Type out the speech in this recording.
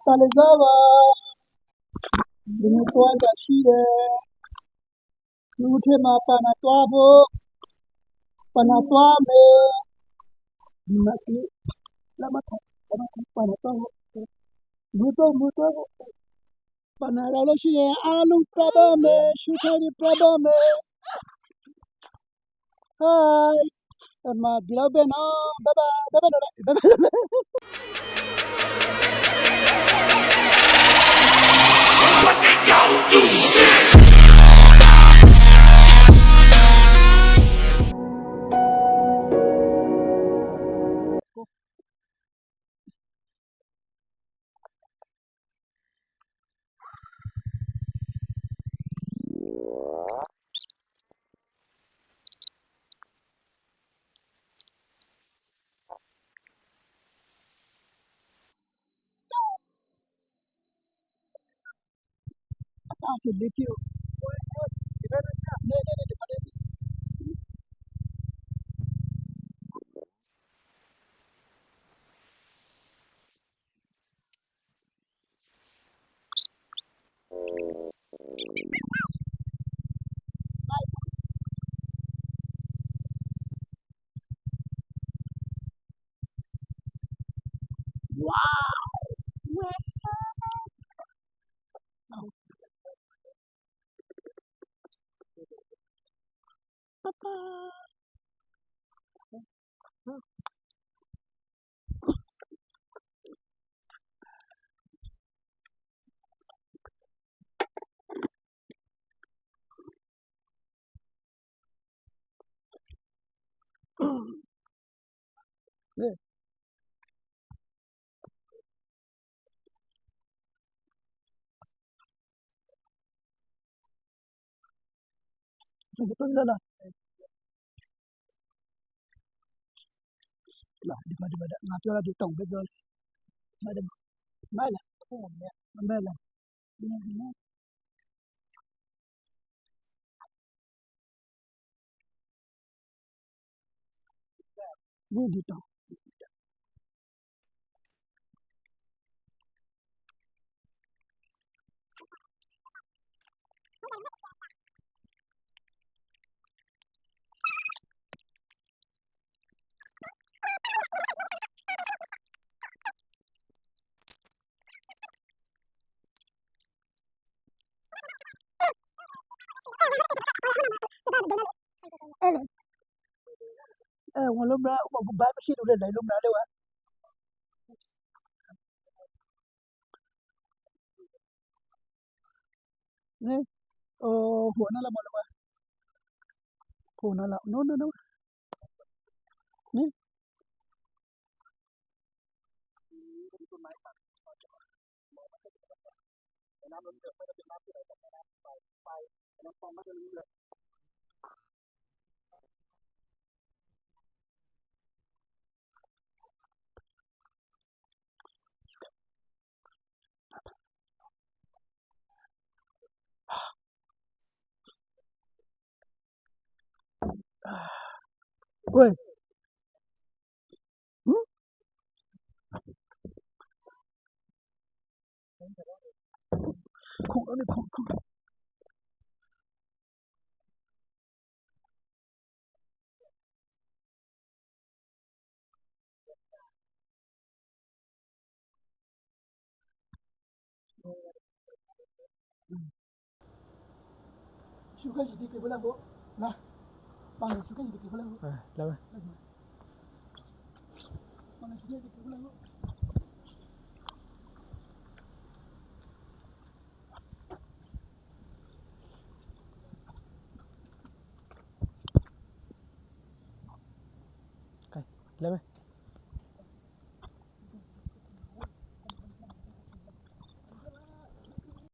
Talizaba, Binitwanga Shide, Nutema Panatwabo, Panatwame, Maki, Lamaka, Panatwabo, Muto, Panaraloshi, Alu Prabame, Shukari Prabame, Hi, and my Dilabeno, Baba. I said, you. Yeah. So, ito na. Lah, di mana natural di tong betul. Mana mana. Mana. Ni di tong. Walau berapa, mau bayar mesti udah dah, belum dah lewat. Ni, oh, huana lah malu ah. Huana lah, no. Ni. Weh. Kong. Suka jadi ke belah bu, nah, bang suka jadi ke belah bu. Lama. Bang suka jadi ke belah bu. Lama.